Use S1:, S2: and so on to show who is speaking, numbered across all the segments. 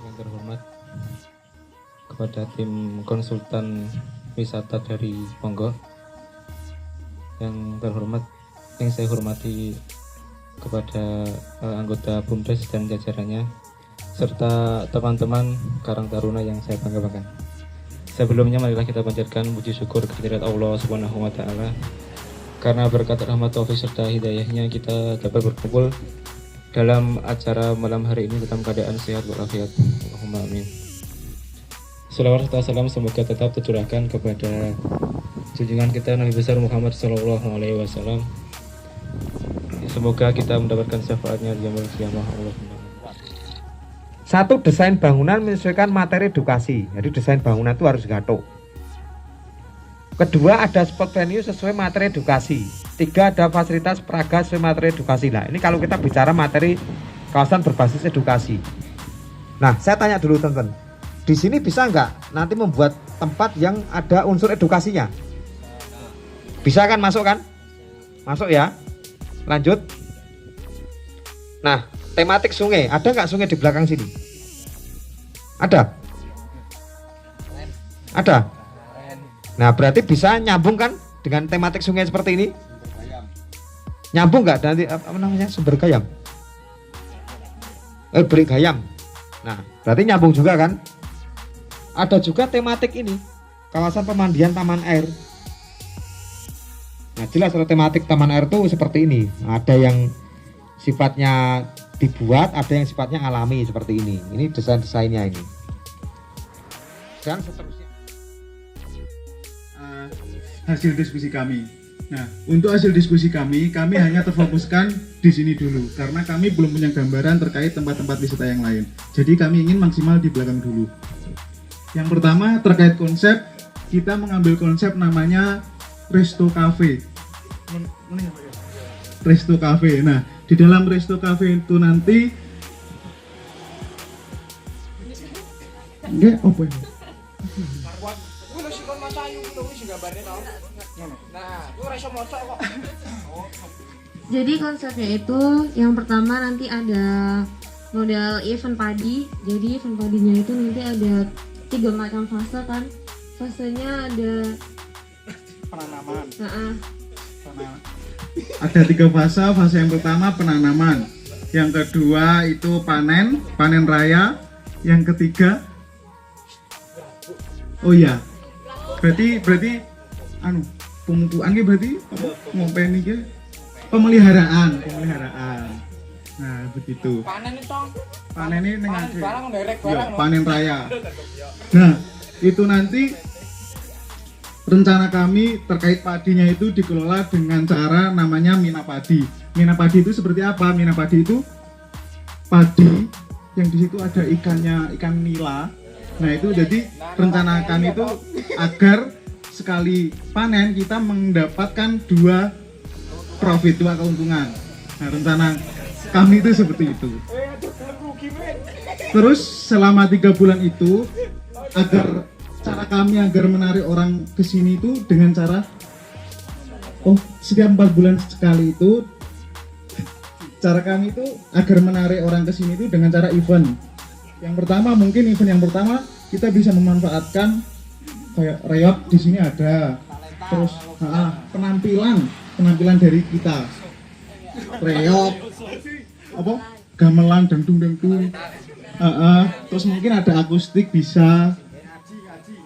S1: Yang terhormat kepada tim konsultan wisata dari Ponggok, yang terhormat yang saya hormati kepada anggota BUMDes dan jajarannya, serta teman-teman Karang Taruna yang saya banggakan. Sebelumnya marilah kita panjatkan puji syukur kehadirat Allah Subhanahu wa taala, karena berkat rahmat taufik serta hidayahnya kita dapat berkumpul dalam acara malam hari ini dalam keadaan sehat walafiat. Allahumma amin. Salawat serta salam semoga tetap tercurahkan kepada junjungan kita Nabi besar Muhammad Sallallahu Alaihi Wasallam. Semoga kita mendapatkan syafaatnya di yaumil qiyamah. Allahumma.
S2: Satu, desain bangunan menyesuaikan materi edukasi. Jadi desain bangunan itu harus gato. Kedua, ada spot venue sesuai materi edukasi. Tiga, ada fasilitas peraga sesuai materi edukasi. Nah, ini kalau kita bicara materi kawasan berbasis edukasi. Nah, saya tanya dulu teman-teman, di sini bisa nggak nanti membuat tempat yang ada unsur edukasinya? Bisa kan, masuk kan? Masuk ya. Lanjut. Nah, tematik sungai, ada nggak sungai di belakang sini? Ada? Ada? Nah, berarti bisa nyambung kan dengan tematik sungai seperti ini? Nyambung nggak nanti apa namanya, sumber gayam? Beri gayam. Nah, berarti nyambung juga kan? Ada juga tematik ini, kawasan pemandian taman air. Nah, jelas kalau tematik taman air itu seperti ini. Ada yang sifatnya dibuat, ada yang sifatnya alami seperti ini. Ini desain-desainnya ini. Dan seterusnya.
S3: Hasil diskusi kami. Nah, untuk hasil diskusi kami hanya terfokuskan di sini dulu karena kami belum punya gambaran terkait tempat-tempat wisata yang lain. Jadi kami ingin maksimal di belakang dulu. Yang pertama terkait konsep, kita mengambil konsep namanya Resto Cafe. Resto Cafe. Nah, di dalam Resto Cafe itu nanti enggak apa ya?
S4: Jadi konsepnya itu yang pertama nanti ada model event padi. Jadi event padinya itu nanti ada 3 macam fase kan. Fasenya ada
S3: Penanaman.
S4: Ada
S3: 3 fase. Fase yang pertama penanaman, yang kedua itu panen raya, yang ketiga berarti pemupukan berarti apa? Ngopeni ke pemeliharaan. Nah, begitu. Panen ini dengan panen raya. Nah, itu nanti rencana kami terkait padinya itu dikelola dengan cara namanya Mina Padi. Mina Padi itu seperti apa? Mina Padi itu padi yang di situ ada ikannya, ikan nila. Nah, itu jadi rencana kami itu agar sekali panen kita mendapatkan 2 profit, 2 keuntungan. Nah, rencana kami itu seperti itu. Terus selama 3 bulan itu cara kami agar menarik orang ke sini itu dengan cara setiap 4 bulan sekali itu cara kami itu agar menarik orang ke sini itu dengan cara event. Yang pertama mungkin event yang pertama kita bisa memanfaatkan kayak reok di sini ada. Terus penampilan dari kita. Reok gamelan dangdung. Terus mungkin ada akustik bisa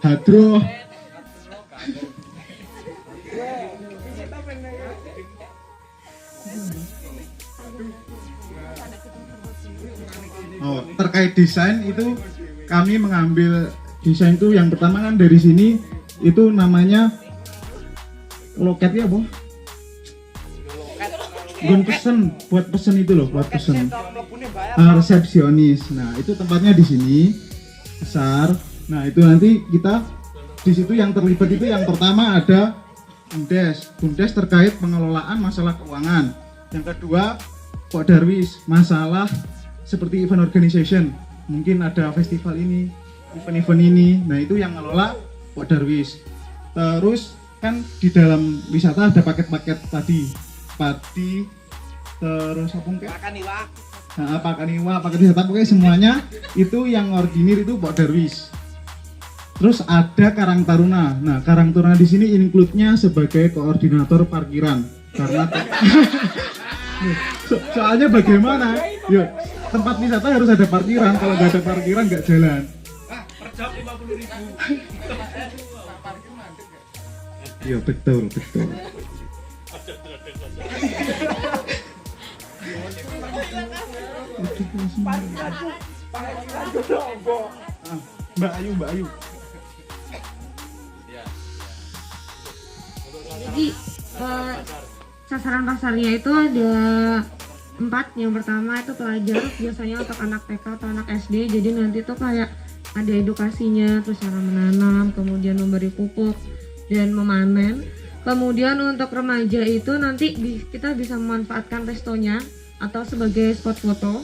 S3: hadroh. Terkait desain itu kami mengambil desain itu yang pertama kan dari sini itu namanya loketnya apa? Buat pesen itu loh, buat pesen. Resepsionis. Nah, itu tempatnya di sini besar. Nah, itu nanti kita di situ yang terlibat itu yang pertama ada BUMDes terkait pengelolaan masalah keuangan. Yang kedua Pak Darwis masalah seperti event organization, mungkin ada festival ini, event-event ini. Nah, itu yang ngelola Pak Darwis. Terus kan di dalam wisata ada paket-paket tadi, terus apa mungkin? Nah, pakan iwa, pakan wisata, pokoknya semuanya itu yang ordinir itu Pak Darwis. Terus ada Karang Taruna. Nah, Karang Taruna di sini include-nya sebagai koordinator parkiran. Karena soalnya bagaimana? Yuk, tempat wisata harus ada parkiran. Kalau nggak ada parkiran nggak jalan. Per jam 50.000. Iya, betul. Mbak Ayu.
S4: Jadi sasaran pasarnya itu ada 4. Yang pertama itu pelajar, biasanya untuk anak TK atau anak SD. Jadi nanti tuh kayak ada edukasinya, terus cara menanam, kemudian memberi pupuk dan memanen. Kemudian untuk remaja itu nanti kita bisa memanfaatkan restonya atau sebagai spot foto.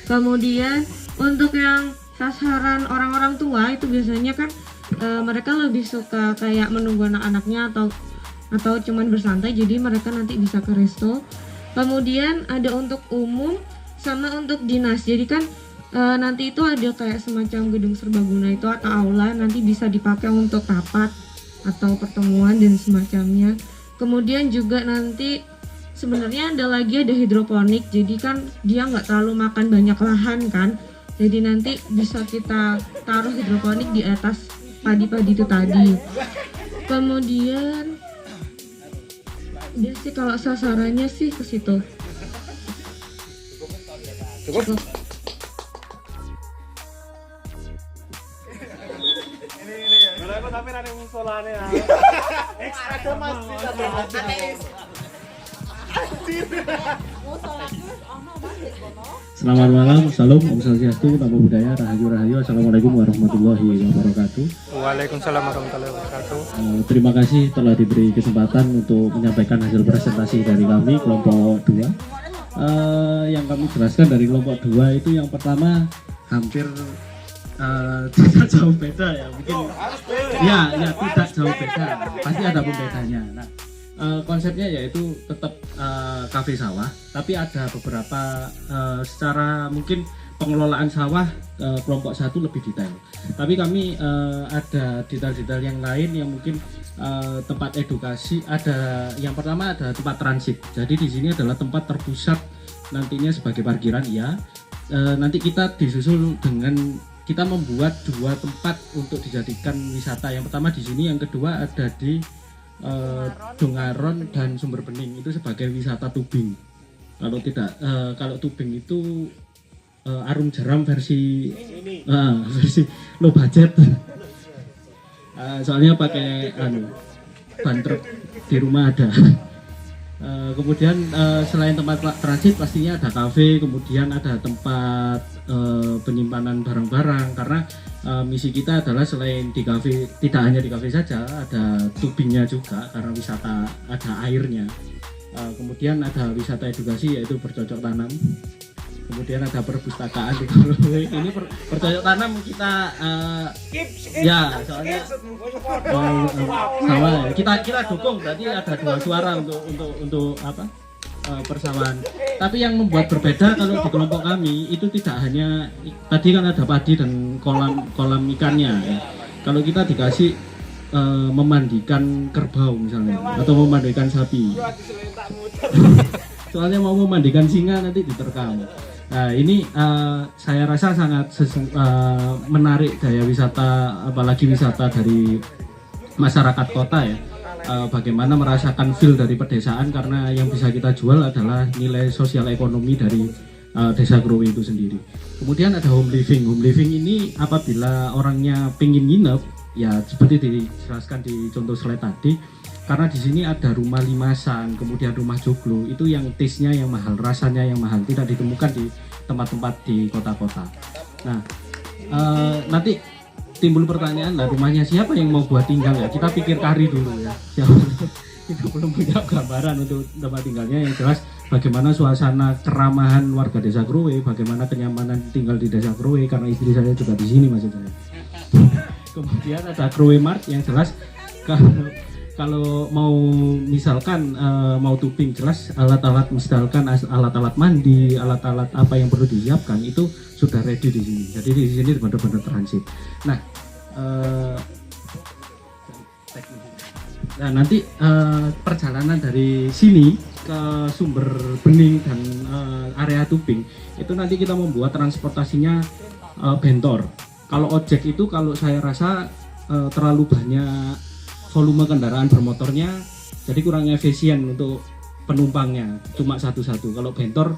S4: Kemudian untuk yang sasaran orang-orang tua itu biasanya kan mereka lebih suka kayak menunggu anak-anaknya atau cuman bersantai, jadi mereka nanti bisa ke resto. Kemudian ada untuk umum sama untuk dinas. Jadi kan nanti itu ada kayak semacam gedung serbaguna itu atau aula, nanti bisa dipakai untuk rapat atau pertemuan dan semacamnya. Kemudian juga nanti sebenarnya ada hidroponik, jadi kan dia nggak terlalu makan banyak lahan kan, jadi nanti bisa kita taruh hidroponik di atas padi-padi itu tadi. Kemudian dia sih kalau sasarannya sih ke situ. Cukup.
S5: Selamat malam, salam, Om Swastiastu, Namo Buddhaya, Rahayu. Assalamualaikum warahmatullahi wabarakatuh.
S6: Waalaikumsalam warahmatullahi wabarakatuh.
S5: Terima kasih telah diberi kesempatan untuk menyampaikan hasil presentasi dari kami kelompok 2. Yang kami jelaskan dari kelompok 2 itu yang pertama hampir tidak jauh beda ya, mungkin ya tidak jauh beda, pasti ada pembedanya. Nah, konsepnya yaitu tetap kafe sawah, tapi ada beberapa secara mungkin pengelolaan sawah kelompok 1 lebih detail. Tapi kami ada detail-detail yang lain yang mungkin tempat edukasi. Ada yang pertama ada tempat transit. Jadi di sini adalah tempat terpusat nantinya sebagai parkiran ya. Nanti kita disusul dengan kita membuat 2 tempat untuk dijadikan wisata. Yang pertama di sini, yang kedua ada di Dongaron dan Sumber Bening itu sebagai wisata tubing. Kalau tubing itu Arum Jeram versi low budget. Soalnya pakai ban truk di rumah ada. Kemudian selain tempat transit pastinya ada kafe, kemudian ada tempat penyimpanan barang-barang, karena misi kita adalah selain di kafe, tidak hanya di kafe saja, ada tubingnya juga karena wisata ada airnya. Kemudian ada wisata edukasi yaitu bercocok tanam. Kemudian ada perpustakaan di ini bercocok tanam kita ya soalnya sama ya. Kita dukung, berarti ada 2 suara untuk apa persawahan. Tapi yang membuat berbeda kalau di kelompok kami itu tidak hanya tadi kan ada padi dan kolam ikannya ya. Kalau kita dikasih memandikan kerbau misalnya atau memandikan sapi, soalnya mau memandikan singa nanti diterkam. Nah ini saya rasa sangat menarik daya wisata, apalagi wisata dari masyarakat kota ya. Bagaimana merasakan feel dari pedesaan, karena yang bisa kita jual adalah nilai sosial ekonomi dari desa Growe itu sendiri. Kemudian ada home living. Home living ini apabila orangnya pingin nginep ya seperti dijelaskan di contoh slide tadi, karena di sini ada rumah limasan, kemudian rumah joglo, itu yang taste-nya yang mahal, rasanya yang mahal, tidak ditemukan di tempat-tempat di kota-kota. Nah, nanti timbul pertanyaan, lah rumahnya siapa yang mau buat tinggal ya? Kita pikir kari dulu ya. Kita belum punya gambaran untuk tempat tinggalnya. Yang jelas bagaimana suasana keramahan warga desa Growe, bagaimana kenyamanan tinggal di desa Growe, karena istri saya juga di sini maksud saya. Kemudian ada Growe Mart yang jelas kalau mau misalkan mau tubing, jelas alat-alat, misalkan alat-alat mandi, alat-alat apa yang perlu disiapkan itu sudah ready di sini. Jadi di sini benar-benar transit. Nah, nah nanti perjalanan dari sini ke sumber bening dan area tubing itu nanti kita membuat transportasinya bentor. Kalau ojek itu kalau saya rasa terlalu banyak volume kendaraan bermotornya, jadi kurang efisien untuk penumpangnya, cuma satu-satu. Kalau bentor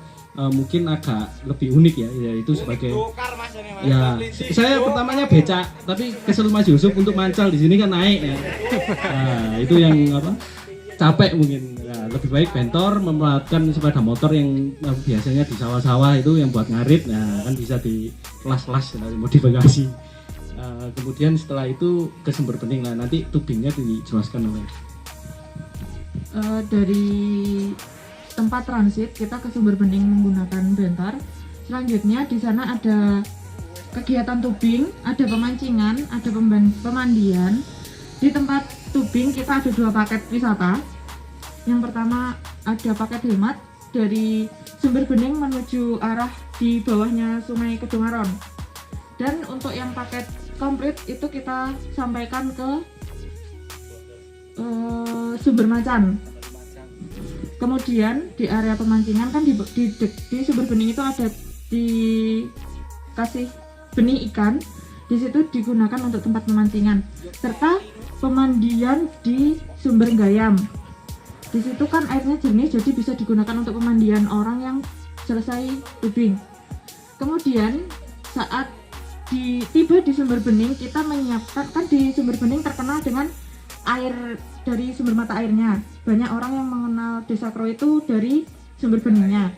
S5: mungkin agak lebih unik ya, yaitu sebagai ya saya pertamanya becak, tapi kesel Mas Yusuf untuk mancal di sini kan naik ya. Nah, itu yang apa? Capek mungkin. Nah, lebih baik bentor memanfaatkan sepeda motor yang biasanya di sawah-sawah itu yang buat ngarit, nah kan bisa di kelas-kelas modifikasi. Kemudian setelah itu ke sumber bening, nah nanti tubingnya dijelaskan oleh
S7: dari tempat transit kita ke sumber bening menggunakan bentor. Selanjutnya di sana ada kegiatan tubing, ada pemancingan, ada pemandian. Di tempat tubing kita ada 2 paket wisata. Yang pertama ada paket hemat dari sumber bening menuju arah di bawahnya Sungai Kedongaron. Dan untuk yang paket komplit itu kita sampaikan ke sumber macan. Kemudian di area pemancingan kan di sumber bening itu ada dikasih benih ikan. Di situ digunakan untuk tempat pemancingan serta pemandian di sumber gayam. Di situ kan airnya jernih, jadi bisa digunakan untuk pemandian orang yang selesai tubing. Kemudian saat tiba di sumber bening, kita menyiapkan, kan di sumber bening terkenal dengan air dari sumber mata airnya. Banyak orang yang mengenal Desa Kro itu dari sumber beningnya.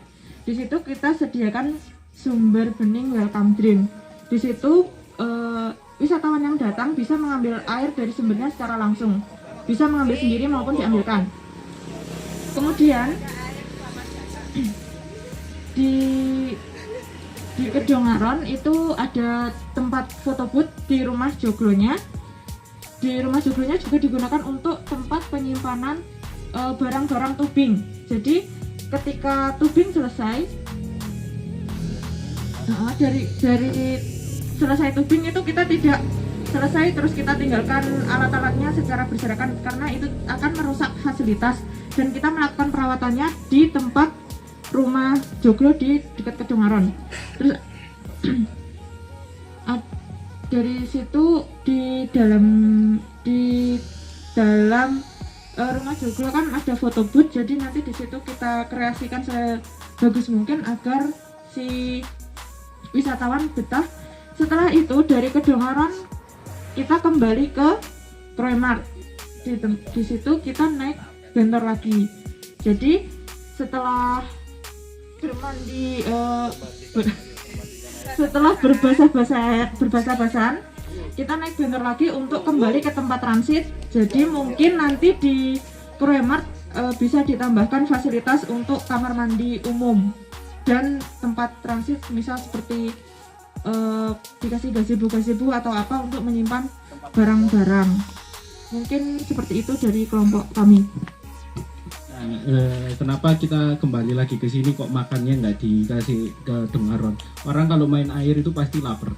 S7: Di situ kita sediakan sumber bening welcome drink. Di situ wisatawan yang datang bisa mengambil air dari sumbernya secara langsung, bisa mengambil sendiri maupun diambilkan. Kemudian di Kedongaron itu ada tempat foto booth di rumah joglonya. Di rumah joglonya juga digunakan untuk tempat penyimpanan barang-barang tubing. Jadi ketika tubing selesai, dari selesai tubing itu kita tidak selesai terus kita tinggalkan alat-alatnya secara berserakan, karena itu akan merusak fasilitas, dan kita melakukan perawatannya di tempat rumah joglo di dekat Kedongaron. Terus dari situ di dalam rumah joglo kan ada foto booth, jadi nanti di situ kita kreasikan sebagus mungkin agar si wisatawan betah. Setelah itu dari Kedongaron kita kembali ke Kroemart. Di situ kita naik bentor lagi. Jadi setelah bermandi, setelah berbahasa-bahasan, kita naik bentor lagi untuk kembali ke tempat transit. Jadi mungkin nanti di Kroemart bisa ditambahkan fasilitas untuk kamar mandi umum dan tempat transit, misal seperti dikasih gazebo atau apa untuk menyimpan barang-barang. Mungkin seperti itu dari kelompok kami.
S5: Kenapa kita kembali lagi ke sini kok makannya nggak dikasih ke Dengaron? Orang kalau main air itu pasti lapar.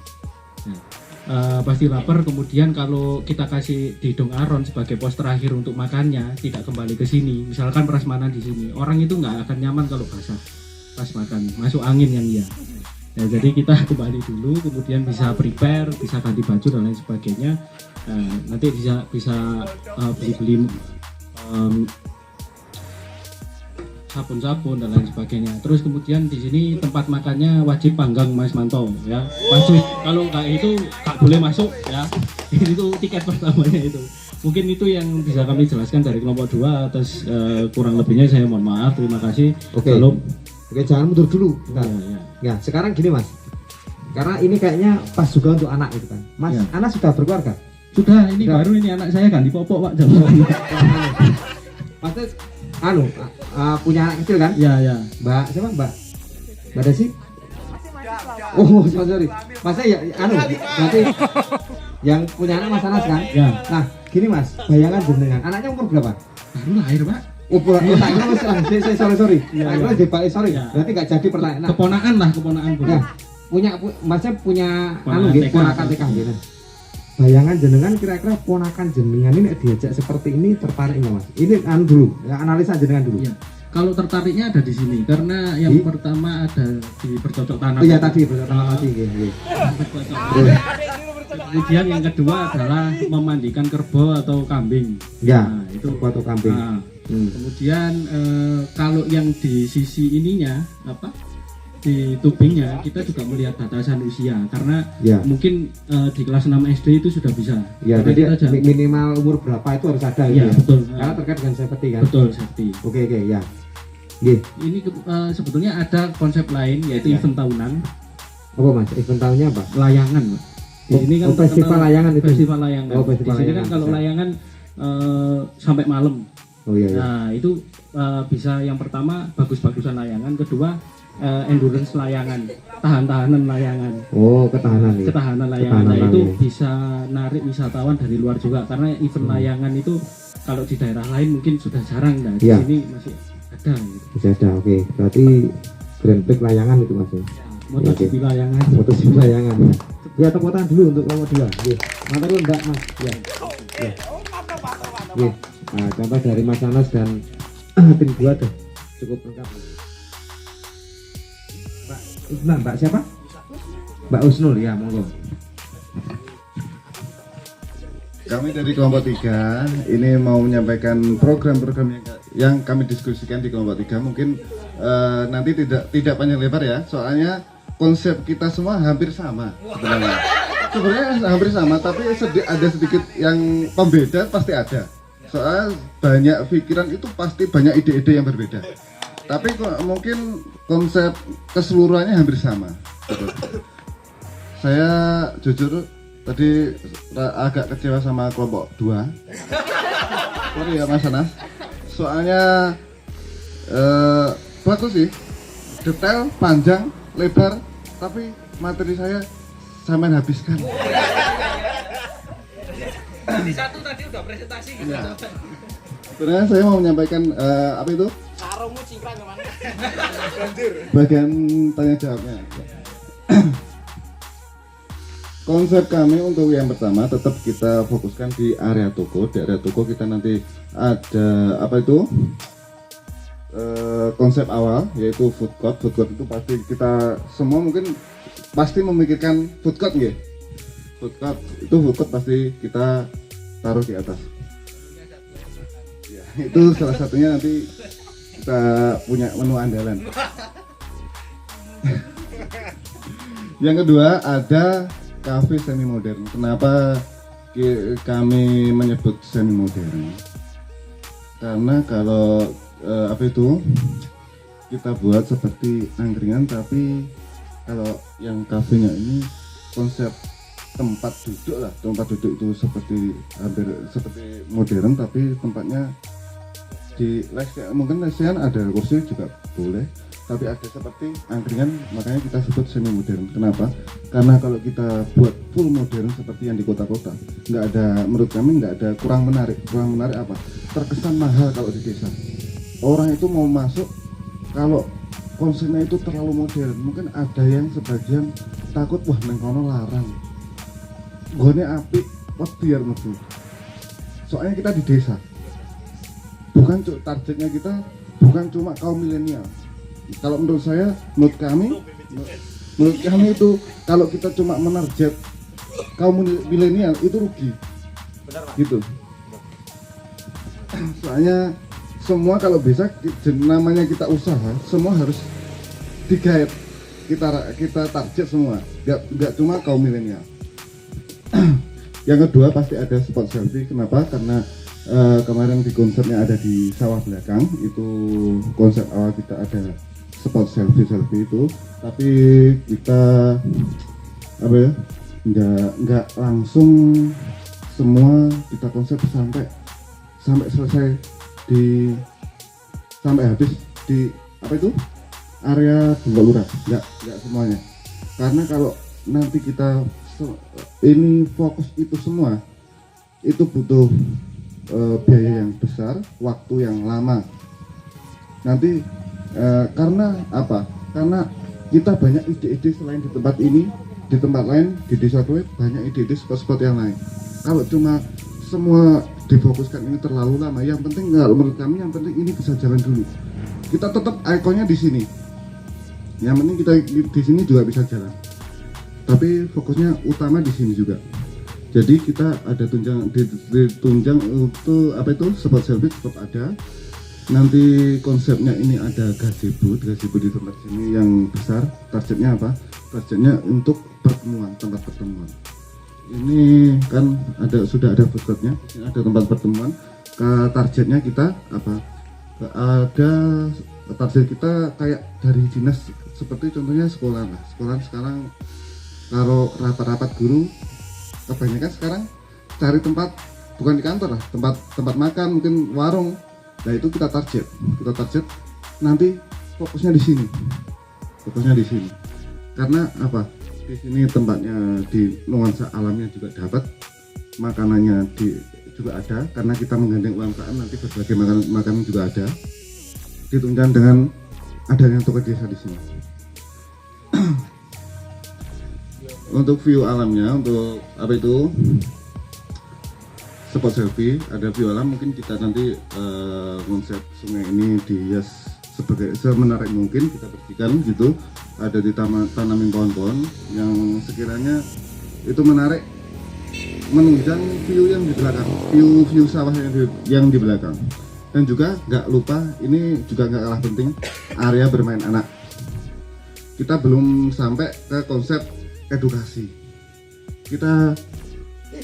S5: Pasti lapar. Kemudian kalau kita kasih di Dengaron sebagai pos terakhir untuk makannya, tidak kembali ke sini. Misalkan prasmanan di sini, orang itu nggak akan nyaman kalau basah pas makan, masuk angin yang dia. Ya, jadi kita kembali dulu, kemudian bisa prepare, bisa ganti baju dan lain sebagainya. Nanti bisa beli-beli sabun-sabun dan lain sebagainya. Terus kemudian di sini tempat makannya wajib panggang Mas Manto ya. Wajib. Kalau nggak itu nggak boleh masuk ya. Itu tiket pertamanya itu. Mungkin itu yang bisa kami jelaskan dari kelompok 2. Atas kurang lebihnya saya mohon maaf. Terima kasih.
S2: Oke. Oke, jangan mundur dulu. Bentar.
S5: Ya.
S2: Ya, sekarang gini Mas. Karena ini kayaknya pas juga untuk anak gitu kan. Mas,
S5: Ya.
S2: anak sudah berkeluarga?
S5: Sudah, ini baru ini anak saya ganti popok Pak.
S2: Maksudnya punya anak kecil kan?
S5: Ya, ya.
S2: Mbak siapa Mbak Desi? Oh sorry. Masa ya berarti yang punya anak Mas Anas kan?
S5: Ya.
S2: Nah gini Mas, bayangan jenengan, anaknya umur berapa?
S5: Baru lahir Pak.
S2: Umur sorry.
S5: Iya,
S2: Aku
S5: iya.
S2: dibalik sorry.
S5: Iya.
S2: Berarti nggak jadi pertanyaan. Nah,
S5: Keponakan Bu.
S2: nah, Masnya punya
S5: Ponakan
S2: nggih,
S5: TK.
S2: ponakan TK nggih. Nah. Bayangan jenengan kira-kira ponakan jenengan ini diajak seperti ini tertarik nggak Mas? Ini dulu, ya, analisa jenengan dulu.
S5: Iya. Kalau tertariknya ada di sini karena yang
S2: Di?
S5: pertama ada di bercocok tanam.
S2: Oh iya tadi pertama tadi nggih.
S5: Bercocok tanam.
S2: Terus,
S5: Kemudian yang kedua adalah memandikan kerbau atau kambing.
S2: ya,
S5: Nah, itu
S2: foto kambing.
S5: Nah,
S2: Hmm.
S5: kemudian kalau yang di sisi ininya apa? Di tubingnya kita juga melihat batasan usia karena
S2: Ya.
S5: mungkin di kelas 6 SD itu sudah bisa.
S2: Ya,
S5: Karena
S2: jadi
S5: kita jangan-
S2: minimal umur berapa itu harus ada
S5: Iya,
S2: ya.
S5: betul.
S2: Karena terkait dengan safety kan.
S5: Betul, safety.
S2: Oke, ya. Nggih.
S5: Ini sebetulnya ada konsep lain yaitu
S2: Ya.
S5: event tahunan,
S2: Apa Mas? Event tahunnya apa?
S5: layangan. Pak. Di sini kan
S2: festival
S5: terkenal-
S2: layangan itu.
S5: Festival layangan.
S2: Oh, festival
S5: di sini
S2: layangan.
S5: kan kalau
S2: Ya.
S5: layangan sampai malam.
S2: Oh iya ya.
S5: Nah, itu bisa yang pertama bagus-bagusan layangan, kedua endurance layangan, tahan-tahanan layangan.
S2: Oh, ketahanan ya.
S5: Ketahanan layangan.
S2: Ketahanan
S5: Nah, itu
S2: layangan.
S5: bisa narik wisatawan dari luar juga karena event layangan itu kalau di daerah lain mungkin sudah jarang, nah di
S2: Iya.
S5: sini masih ada gitu.
S2: Bisa ada. Oke. Berarti Grand Prix layangan itu Mas. Ya.
S5: MotoGP layangan.
S2: MotoGP layangan ya. Ya, tepuk tangan dulu untuk nomor 2. Nggih. Mantap dulu Mbak Mas. Ya. Ya. Nggih. Nah, contoh dari Mas Anas dan tim 2 tuh cukup lengkap. Mbak siapa? Mbak Usnul ya, monggo.
S3: Kami dari kelompok 3 ini mau menyampaikan program-program yang kami diskusikan di kelompok 3. Mungkin nanti tidak panjang lebar ya, soalnya konsep kita semua hampir sama sebenarnya. Sebenarnya hampir sama, tapi ada sedikit yang pembeda pasti ada. Soal banyak pikiran itu pasti banyak ide-ide yang berbeda. Tapi mungkin konsep keseluruhannya hampir sama. Saya jujur tadi agak kecewa sama kelompok 2. Sorry ya Mas Anas. Soalnya bagus sih, detail, panjang, lebar, tapi materi saya sampean habiskan.
S2: Di satu tadi udah presentasi gitu.
S3: Ya. Sebenarnya saya mau menyampaikan apa itu?
S2: Sarungmu cingkrang kemana?
S3: Bagian tanya jawabnya. Konsep kami untuk yang pertama tetap kita fokuskan di area toko. Di area toko kita nanti ada apa itu? Konsep awal yaitu food court. Food court itu pasti kita semua mungkin pasti memikirkan food court nggih. Food court itu food court pasti kita taruh di atas. Ya, itu salah satunya nanti kita punya menu andalan. Yang kedua ada kafe semi modern. Kenapa kami menyebut semi modern? Karena kalau apa itu kita buat seperti angkringan, tapi kalau yang kafenya ini konsep tempat duduk lah. Tempat duduk itu seperti hampir seperti modern, tapi tempatnya di mungkin lesehan ada kursi juga boleh, tapi ada seperti angkringan, makanya kita sebut semi modern. Kenapa? Karena kalau kita buat full modern seperti yang di kota-kota, nggak ada, menurut kami nggak ada, kurang menarik. Kurang menarik apa? Terkesan mahal kalau di desa. Orang itu mau masuk kalau konsepnya itu terlalu modern. Mungkin ada yang sebagian takut, wah neng kono larang, gone apik, biar mlebu. Soalnya kita di desa. Bukan targetnya kita bukan cuma kaum milenial. Kalau menurut saya, menurut kami itu kalau kita cuma menarget kaum milenial itu rugi. Gitu. Soalnya semua kalau bisa namanya kita usaha, semua harus digait. Kita target semua, nggak cuma kaum milenial. Yang kedua pasti ada spot selfie. Kenapa? Karena kemarin di konsepnya ada di sawah belakang, itu konsep awal kita ada spot selfie itu, tapi kita apa ya, nggak langsung semua kita konsep sampai selesai sampai habis di apa itu area Bulurah, nggak semuanya, karena kalau nanti kita ini fokus itu semua, itu butuh biaya yang besar, waktu yang lama. Nanti karena apa? Karena kita banyak ide-ide selain di tempat ini, di tempat lain, di desa Tuwet banyak ide-ide spot-spot yang lain. Kalau cuma semua difokuskan ini terlalu lama, yang penting kalau menurut kami yang penting ini bisa jalan dulu. Kita tetap ikonnya di sini. Yang penting kita di sini juga bisa jalan. Tapi fokusnya utama di sini juga. Jadi kita ada ditunjang untuk apa itu spot selfie tetap ada. Nanti konsepnya ini ada gazebo di tempat sini yang besar. Targetnya apa? Targetnya untuk pertemuan, tempat pertemuan. Ini kan sudah ada footstepnya, ada tempat pertemuan. Targetnya kita apa? Ada target kita kayak dari dinas, seperti contohnya sekolah lah. Sekolah sekarang kalau rapat-rapat guru, kebanyakan sekarang cari tempat bukan di kantor lah, tempat makan, mungkin warung. Nah itu kita target nanti fokusnya di sini, karena apa? Di sini tempatnya di nuansa alamnya juga dapat, makanannya juga ada, karena kita menggandeng UMKM nanti berbagai makanan juga ada, ditunjang dengan adanya toko desa di sini. Untuk view alamnya, untuk apa itu? Spot selfie, ada view alam, mungkin kita nanti konsep sungai ini dihias sebagai semenarik mungkin, kita bersihkan gitu, ada tanamin pohon-pohon yang sekiranya itu menarik, menunjang view yang di belakang, view sawah yang di belakang. Dan juga nggak lupa, ini juga nggak kalah penting, area bermain anak. Kita belum sampai ke konsep edukasi, kita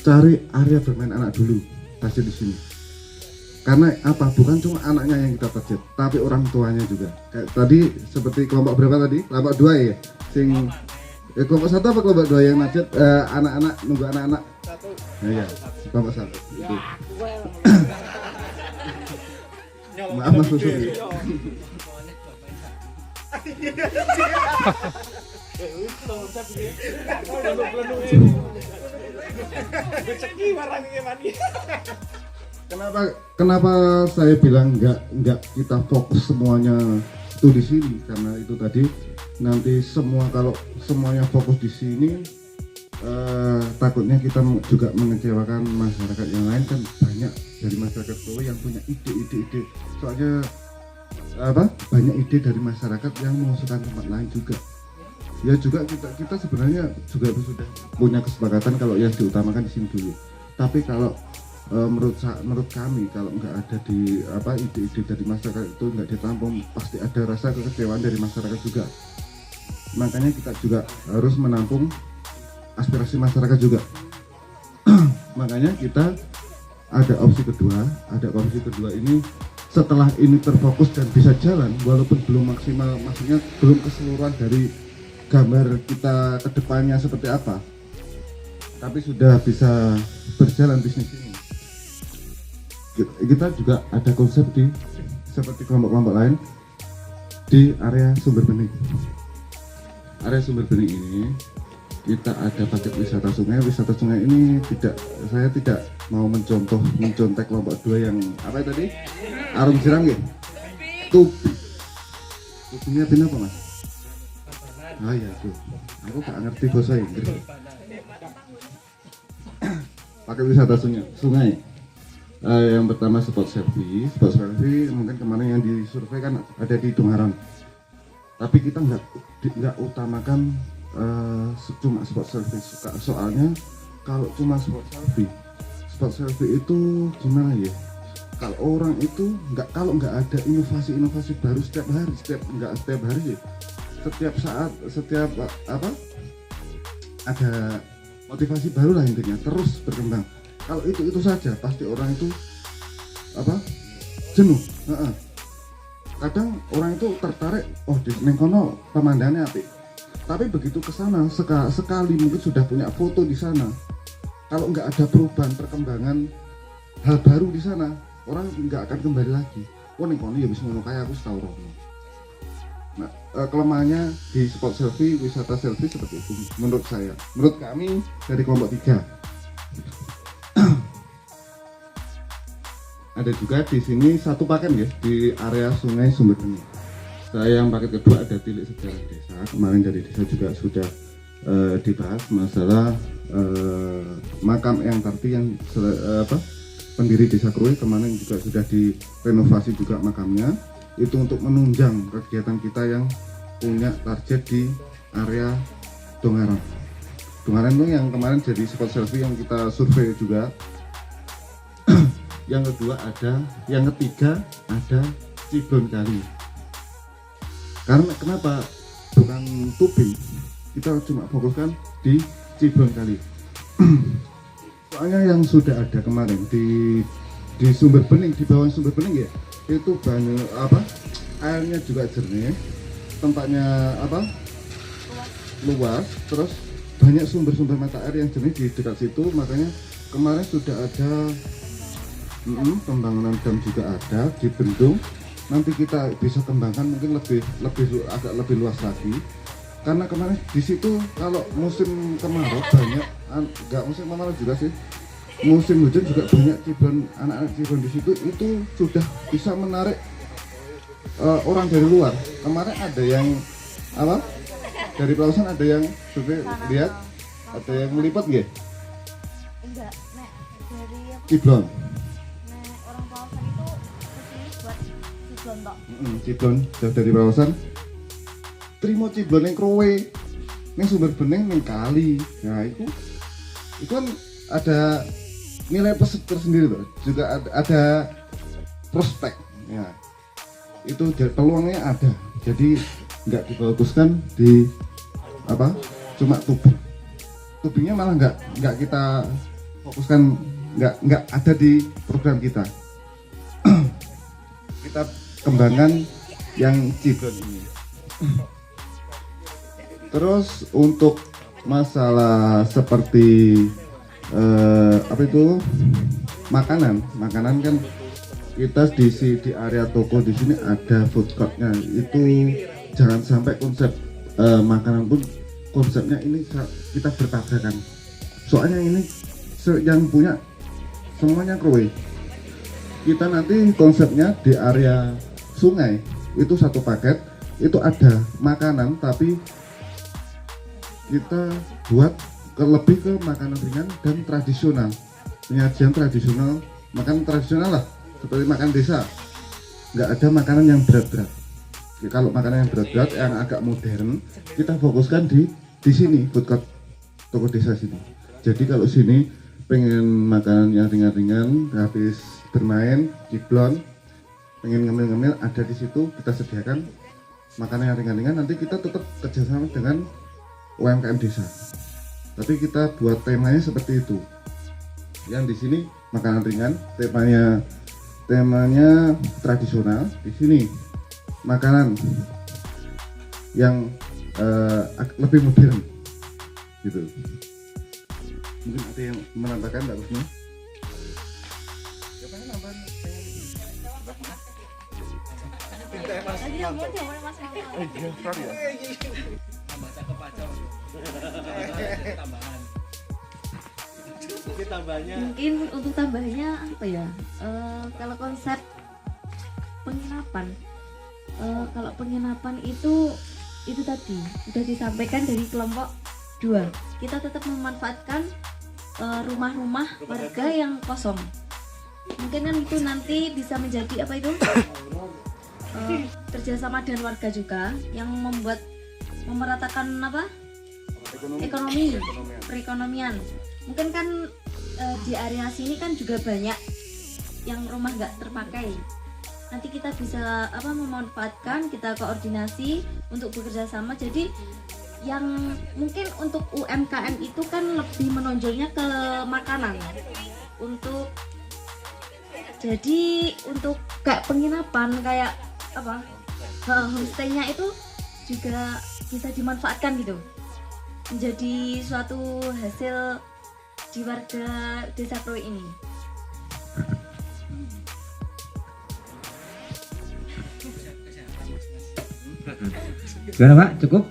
S3: cari area bermain anak dulu pasti di sini. Karena apa? Bukan cuma anaknya yang kita target, tapi orang tuanya juga. Kayak tadi seperti kelompok berapa tadi? Kelompok 2 ya. Kelompok 1 apa kelompok 2 yang target anak-anak, nunggu anak-anak? Nah, ya, kelompok 1 itu. Maaf Mas Susu. Kenapa saya bilang nggak kita fokus semuanya itu di sini, karena itu tadi nanti kalau semuanya fokus di sini takutnya kita juga mengecewakan masyarakat yang lain. Kan banyak dari masyarakat Solo yang punya ide, soalnya banyak ide dari masyarakat yang mengusulkan tempat lain juga. Ya juga kita sebenarnya juga sudah punya kesepakatan kalau yang diutamakan di sini dulu. Tapi kalau menurut kami kalau nggak ada di ide-ide dari masyarakat itu nggak ditampung, pasti ada rasa kekecewaan dari masyarakat juga. Makanya kita juga harus menampung aspirasi masyarakat juga. Makanya kita ada opsi kedua ini, setelah ini terfokus dan bisa jalan, walaupun belum maksimal, maksudnya belum keseluruhan dari gambar kita ke depannya seperti apa, tapi sudah bisa berjalan bisnis ini. Kita juga ada konsep seperti kelompok-kelompok lain di area Sumber Bening. Area Sumber Bening ini kita ada paket wisata sungai. Wisata sungai ini saya tidak mau mencontek kelompok 2 yang apa tadi? Arung jeram ya? Tubinya apa Mas? Ah ya tuh, aku gak ngerti bahasa Inggris. Pakai wisata sungai. Yang pertama spot selfie mungkin kemarin yang disurvei kan ada di Dungaran. Tapi kita nggak utamakan cuma spot selfie. Soalnya kalau cuma spot selfie itu gimana ya? Kalau orang itu kalau nggak ada inovasi baru setiap hari ya. Setiap saat, ada motivasi baru lah intinya, terus berkembang. Kalau itu saja pasti orang itu jenuh. Kadang orang itu tertarik, di Nengkono pemandangannya apik. Tapi begitu ke sana sekali mungkin sudah punya foto di sana. Kalau nggak ada perubahan, perkembangan hal baru di sana, orang nggak akan kembali lagi. Nengkono ya bisa ngono kayak aku tahu rono. Nah, kelemahannya di spot selfie, wisata selfie seperti itu menurut kami dari kelompok 3. ada juga di sini satu paket ya di area Sungai Sumber Bening. Saya yang paket kedua ada Tilik Sejarah Desa. Kemarin dari desa juga sudah dibahas masalah makam Eyang Tarti yang pendiri desa Krui. Kemarin juga sudah direnovasi juga makamnya. Itu untuk menunjang kegiatan kita yang punya target di area Dongaran. Dongaran itu yang kemarin jadi spot selfie yang kita survei juga. Yang kedua yang ketiga ada Ciblon Kali. Karena kenapa bukan tubing? Kita cuma fokuskan di Ciblon Kali. Soalnya yang sudah ada kemarin di Sumber Bening, di bawah Sumber Bening ya, itu banyak airnya juga jernih, tempatnya luas, terus banyak sumber-sumber mata air yang jernih di dekat situ. Makanya kemarin sudah ada pembangunan dam juga ada di bendung. Nanti kita bisa kembangkan mungkin agak lebih luas lagi. Karena kemarin di situ kalau musim kemarau banyak, nggak musim kemarau juga sih, musim hujan juga banyak anak-anak Ciblon di situ. Itu sudah bisa menarik orang dari luar. Kemarin ada yang dari Pelausan ada yang lihat, ada yang melipat nggih?
S8: Enggak, nek dari
S3: Ciblon.
S8: orang Pelausan itu kesini buat Ciblon tok.
S3: Ciblon jauh dari Pelausan. Trimo Ciblon yang Krowe, yang Sumber Bening yang Kali. Nah itu kan ada nilai plus tersendiri tuh. Juga ada prospek. Ya. Itu peluangnya ada. Jadi nggak difokuskan di cuma tubingnya malah nggak kita fokuskan, nggak ada di program kita. Kita kembangkan yang Ciblon ini. Terus untuk masalah seperti makanan kan kita di area toko di sini ada food courtnya. Itu jangan sampai konsep makanan pun konsepnya ini kita bertabrakan. Soalnya ini yang punya semuanya Krui. Kita nanti konsepnya di area sungai itu satu paket, itu ada makanan tapi kita buat lebih ke makanan ringan dan tradisional, penyajian tradisional, makanan tradisional lah seperti makan desa. Nggak ada makanan yang berat-berat. Kalau makanan yang berat-berat yang agak modern kita fokuskan di sini food court toko desa sini. Jadi kalau sini pengen makanan yang ringan-ringan habis bermain Ciblon, pengen ngemil-ngemil, ada di situ kita sediakan makanan yang ringan-ringan. Nanti kita tetap kerjasama dengan UMKM desa, tapi kita buat temanya seperti itu. Yang di sini makanan ringan, temanya tradisional. Di sini makanan yang lebih modern gitu. Mungkin ada yang menambahkan Mbak Kusma?
S4: Mungkin untuk tambahnya apa ya? Kalau konsep penginapan, kalau penginapan itu tadi sudah disampaikan dari kelompok 2. Kita tetap memanfaatkan rumah-rumah warga yang kosong. Mungkin kan itu nanti bisa menjadi apa itu? Kerjasama dengan warga juga yang memeratakan ekonomi, perekonomian. Mungkin kan di area sini kan juga banyak yang rumah nggak terpakai. Nanti kita bisa memanfaatkan, kita koordinasi untuk bekerja sama. Jadi yang mungkin untuk UMKM itu kan lebih menonjolnya ke makanan. Jadi untuk kayak penginapan kayak homestay-nya itu juga bisa dimanfaatkan gitu, menjadi suatu hasil di warga desa Krui ini.
S2: Gimana Pak? Cukup?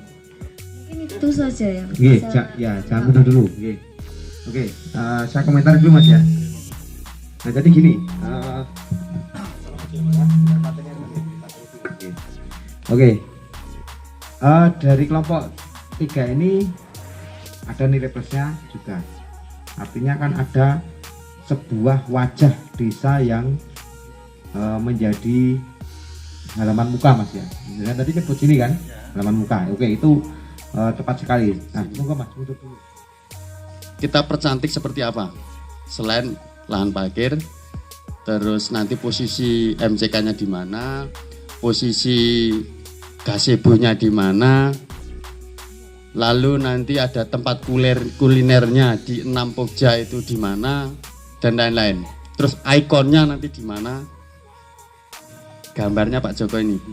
S4: Mungkin itu saja yang
S2: Oke,
S4: bisa.
S2: jangan mundur dulu. Oke, saya komentar dulu Mas ya. Nah jadi gini, oke. Dari kelompok 3 ini ada nilai plusnya juga. Artinya kan ada sebuah wajah desa yang menjadi halaman muka mas ya. Misalnya tadi nyebut sini kan, halaman muka. Oke itu tepat sekali. Nah monggo mas untuk dulu.
S9: Kita percantik seperti apa? Selain lahan parkir, terus nanti posisi MCK-nya di mana, posisi gazebo-nya di mana, lalu nanti ada tempat kulinernya di 6 Pokja itu di mana, dan lain-lain. Terus ikonnya nanti di mana, gambarnya Pak Joko ini.